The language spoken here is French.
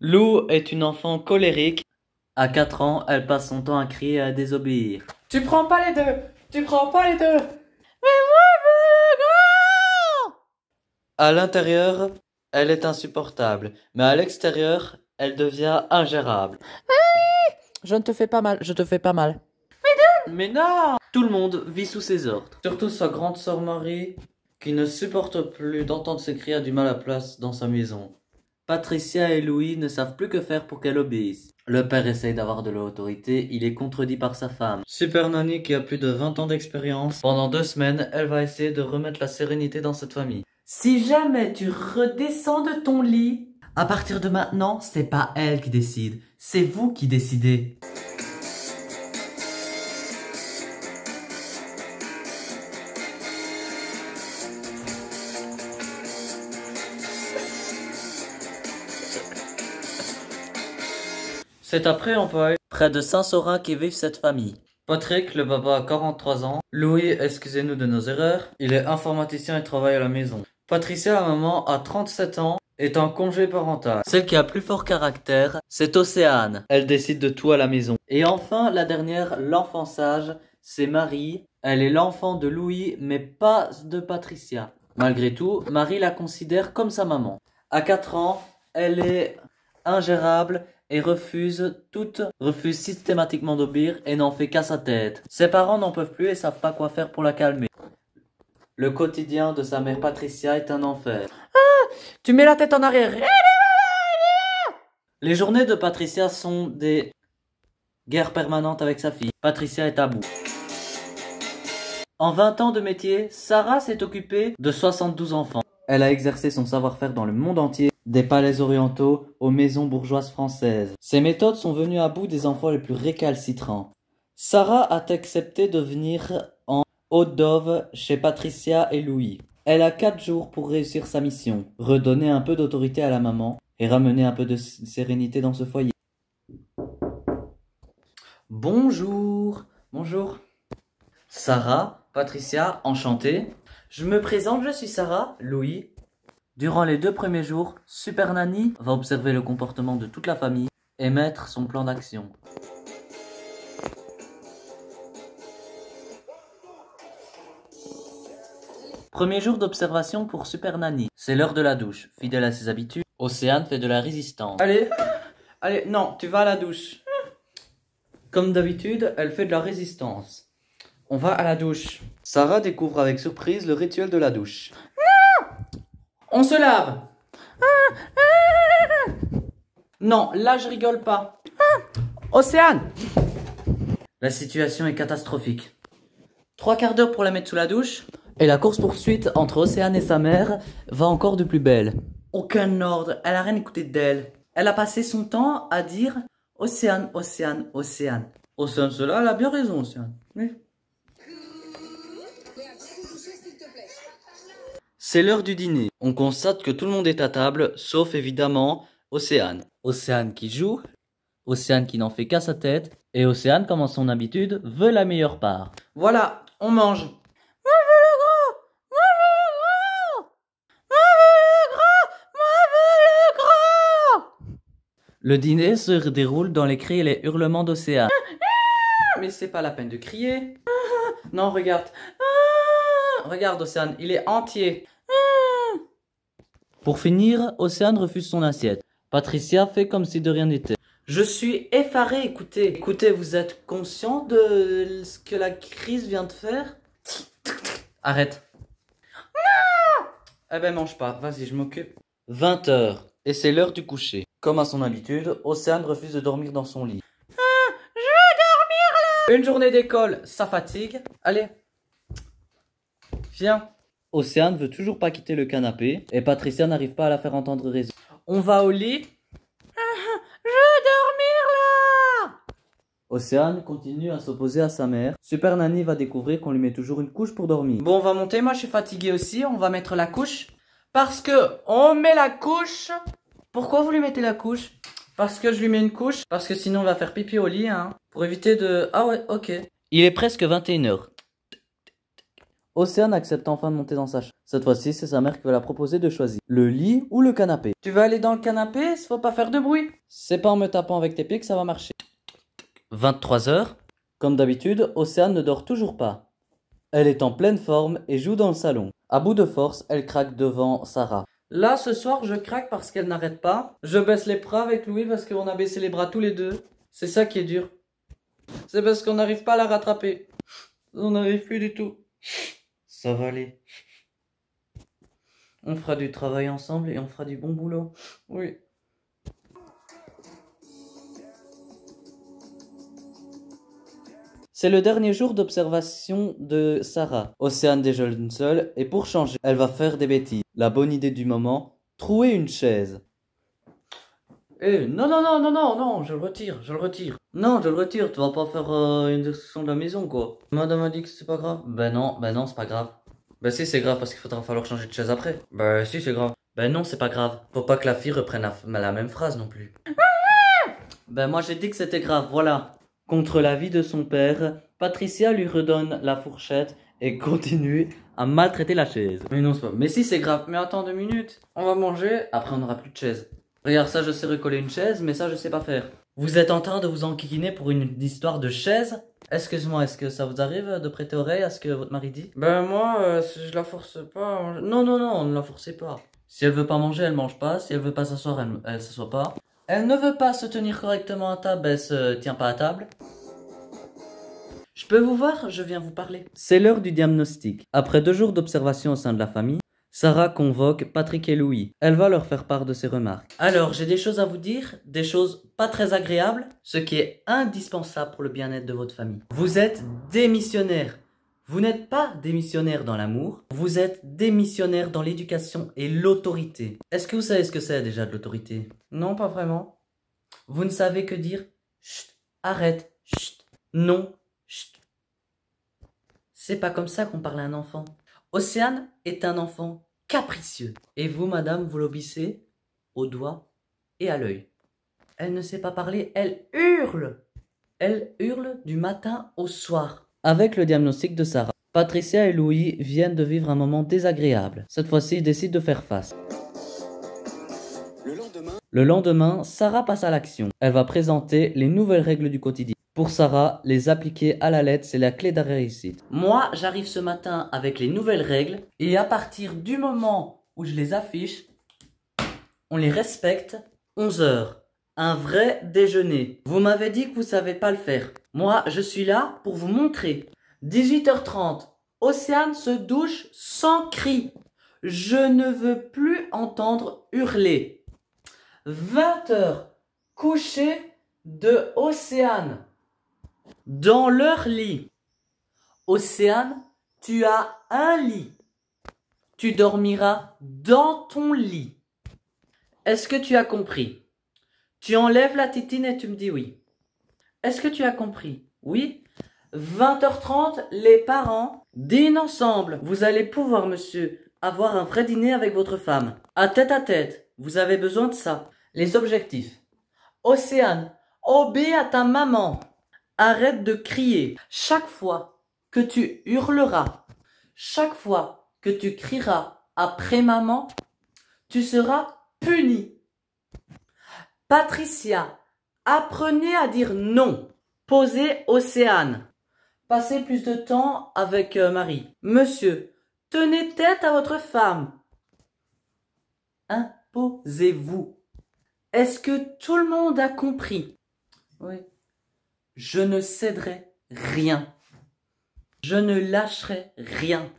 Lou est une enfant colérique. À 4 ans, elle passe son temps à crier et à désobéir. Tu prends pas les deux! Tu prends pas les deux! À l'intérieur, elle est insupportable, mais à l'extérieur, elle devient ingérable. Je ne te fais pas mal, je te fais pas mal. Mais non! Tout le monde vit sous ses ordres. Surtout sa grande sœur Marie, qui ne supporte plus d'entendre ses cris, a du mal à place dans sa maison. Patricia et Louis ne savent plus que faire pour qu'elle obéisse. Le père essaye d'avoir de l'autorité, il est contredit par sa femme. Super Nanny, qui a plus de 20 ans d'expérience, pendant 2 semaines, elle va essayer de remettre la sérénité dans cette famille. Si jamais tu redescends de ton lit, à partir de maintenant, c'est pas elle qui décide, c'est vous qui décidez. C'est après Empire, près de Saint-Saurin, qui vivent cette famille. Patrick, le baba, a 43 ans. Louis, excusez-nous de nos erreurs, il est informaticien et travaille à la maison. Patricia, la maman, a 37 ans, est en congé parental. Celle qui a plus fort caractère, c'est Océane. Elle décide de tout à la maison. Et enfin, la dernière, l'enfant sage, c'est Marie. Elle est l'enfant de Louis, mais pas de Patricia. Malgré tout, Marie la considère comme sa maman. À 4 ans, elle est ingérable et refuse systématiquement d'obéir et n'en fait qu'à sa tête. Ses parents n'en peuvent plus et savent pas quoi faire pour la calmer. Le quotidien de sa mère Patricia est un enfer. Tu mets la tête en arrière. Les journées de Patricia sont des guerres permanentes avec sa fille. Patricia est à bout. En 20 ans de métier, Sarah s'est occupée de 72 enfants. Elle a exercé son savoir-faire dans le monde entier, des palais orientaux aux maisons bourgeoises françaises. Ses méthodes sont venues à bout des enfants les plus récalcitrants. Sarah a accepté de venir en Haute d'Auve chez Patricia et Louis. Elle a 4 jours pour réussir sa mission, redonner un peu d'autorité à la maman et ramener un peu de sérénité dans ce foyer. Bonjour. Bonjour. Sarah, Patricia, enchantée. Je me présente, je suis Sarah, Louis. Durant les 2 premiers jours, Super Nanny va observer le comportement de toute la famille et mettre son plan d'action. Premier jour d'observation pour Super Nanny. C'est l'heure de la douche. Fidèle à ses habitudes, Océane fait de la résistance. Allez, allez, non, tu vas à la douche. Comme d'habitude, elle fait de la résistance. On va à la douche. Sarah découvre avec surprise le rituel de la douche. On se lave. Non, là je rigole pas. Océane. La situation est catastrophique. 3 quarts d'heure pour la mettre sous la douche. Et la course-poursuite entre Océane et sa mère va encore de plus belle. Aucun ordre, elle a rien écouté d'elle. Elle a passé son temps à dire Océane, Océane, Océane. Océane, cela, elle a bien raison, Océane. Oui. C'est l'heure du dîner. On constate que tout le monde est à table, sauf évidemment Océane. Océane qui joue, Océane qui n'en fait qu'à sa tête, et Océane, comme en son habitude, veut la meilleure part. Voilà, on mange. Le dîner se déroule dans les cris et les hurlements d'Océane. Mais c'est pas la peine de crier. Non, regarde. Regarde, Océane, il est entier. Pour finir, Océane refuse son assiette. Patricia fait comme si de rien n'était. Je suis effaré, écoutez. Écoutez, vous êtes conscient de ce que la crise vient de faire? Arrête. Eh ben, mange pas. Vas-y, je m'occupe. 20 h. Et c'est l'heure du coucher. Comme à son habitude, Océane refuse de dormir dans son lit. Je veux dormir là. Une journée d'école, ça fatigue. Allez. Viens. Océane veut toujours pas quitter le canapé et Patricia n'arrive pas à la faire entendre raison. On va au lit. Je veux dormir là. Océane continue à s'opposer à sa mère. Super Nanny va découvrir qu'on lui met toujours une couche pour dormir. Bon, on va monter. Moi, je suis fatigué aussi. On va mettre la couche. Parce que on met la couche. Pourquoi vous lui mettez la couche? Parce que je lui mets une couche. Parce que sinon, on va faire pipi au lit, hein. Pour éviter de... Ah ouais, ok. Il est presque 21 h. Océane accepte enfin de monter dans sa chambre. Cette fois-ci, c'est sa mère qui va la proposer de choisir le lit ou le canapé. Tu veux aller dans le canapé? Faut pas faire de bruit. C'est pas en me tapant avec tes pieds que ça va marcher. 23 heures. Comme d'habitude, Océane ne dort toujours pas. Elle est en pleine forme et joue dans le salon. À bout de force, elle craque devant Sarah. Là, ce soir, je craque parce qu'elle n'arrête pas. Je baisse les bras avec Louis parce qu'on a baissé les bras tous les deux. C'est ça qui est dur. C'est parce qu'on n'arrive pas à la rattraper. On n'arrive plus du tout. Ça va aller. On fera du travail ensemble et on fera du bon boulot. Oui. C'est le dernier jour d'observation de Sarah. Océane déjeune seule et pour changer, elle va faire des bêtises. La bonne idée du moment, trouer une chaise. Non, je le retire. Non, je le retire, tu vas pas faire une destruction de la maison quoi. Madame a dit que c'est pas grave. Ben non, c'est pas grave. Ben si c'est grave parce qu'il faudra falloir changer de chaise après. Ben si c'est grave. Ben non, c'est pas grave. Faut pas que la fille reprenne la même phrase non plus. Ben moi j'ai dit que c'était grave, voilà. Contre l'avis de son père, Patricia lui redonne la fourchette et continue à maltraiter la chaise. Mais non, c'est pas. Mais si, c'est grave. Mais attends 2 minutes. On va manger. Après on n'aura plus de chaise. Regarde ça, je sais recoller une chaise, mais ça je sais pas faire. Vous êtes en train de vous enquiquiner pour une histoire de chaise? Excuse-moi, est-ce que ça vous arrive de prêter oreille à ce que votre mari dit? Ben moi, si je la force pas à manger. Non, ne la forcez pas. Si elle veut pas manger, elle mange pas. Si elle veut pas s'asseoir, elle s'assoit pas. Elle ne veut pas se tenir correctement à table, elle se tient pas à table. Je peux vous voir? Je viens vous parler. C'est l'heure du diagnostic. Après 2 jours d'observation au sein de la famille, Sarah convoque Patrick et Louis. Elle va leur faire part de ses remarques. Alors, j'ai des choses à vous dire, des choses pas très agréables, ce qui est indispensable pour le bien-être de votre famille. Vous êtes démissionnaire. Vous n'êtes pas démissionnaire dans l'amour, vous êtes démissionnaire dans l'éducation et l'autorité. Est-ce que vous savez ce que c'est déjà de l'autorité? Non, pas vraiment. Vous ne savez que dire chut, arrête, chut, non, chut. C'est pas comme ça qu'on parle à un enfant. Océane est un enfant capricieux. Et vous, madame, vous l'obéissez au doigt et à l'œil. Elle ne sait pas parler, elle hurle. Elle hurle du matin au soir. Avec le diagnostic de Sarah, Patricia et Louis viennent de vivre un moment désagréable. Cette fois-ci, ils décident de faire face. Le lendemain, Sarah passe à l'action. Elle va présenter les nouvelles règles du quotidien. Pour Sarah, les appliquer à la lettre, c'est la clé de la réussite. Moi, j'arrive ce matin avec les nouvelles règles et à partir du moment où je les affiche, on les respecte. 11 heures. Un vrai déjeuner. Vous m'avez dit que vous savez pas le faire. Moi, je suis là pour vous montrer. 18h30. Océane se douche sans cri. Je ne veux plus entendre hurler. 20h. Coucher de Océane. Dans leur lit. Océane, tu as un lit. Tu dormiras dans ton lit. Est-ce que tu as compris? Tu enlèves la titine et tu me dis oui. Est-ce que tu as compris? Oui. 20h30, les parents dînent ensemble. Vous allez pouvoir, monsieur, avoir un vrai dîner avec votre femme. À tête, vous avez besoin de ça. Les objectifs. Océane, obéis à ta maman. Arrête de crier. Chaque fois que tu hurleras, chaque fois que tu crieras après maman, tu seras puni. Patricia, apprenez à dire non. Posez Océane. Passez plus de temps avec Marie. Monsieur, tenez tête à votre femme. Imposez-vous. Est-ce que tout le monde a compris? Oui. Je ne céderai rien. Je ne lâcherai rien.